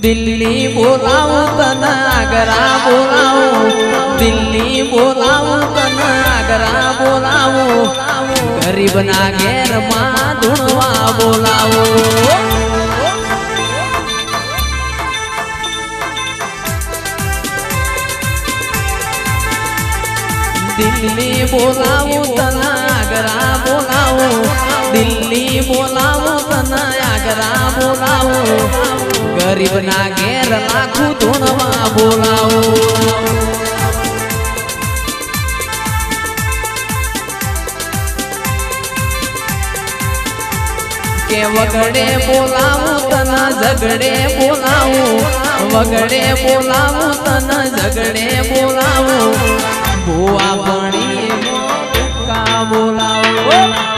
દિલ્હી બોલાવું તને આગ્રા બોલાવું દિલ્હી બોલાવું તને આગ્રા બોલાવું ગરીબના ઘેરમાં ધૂણવા બોલાવું દિલ્હી બોલાવું તને આગ્રા બોલાવું દિલ્હી બોલાવું તને આગ્રા બોલાવું ગરીબના ઘેર લાખું ધૂણવા બોલાવું કે વગડે બોલાવું તને ઝગડે બોલાવું વગડે બોલાવું તને ઝગડે બોલાવું ભુવા ભણી બોલાવું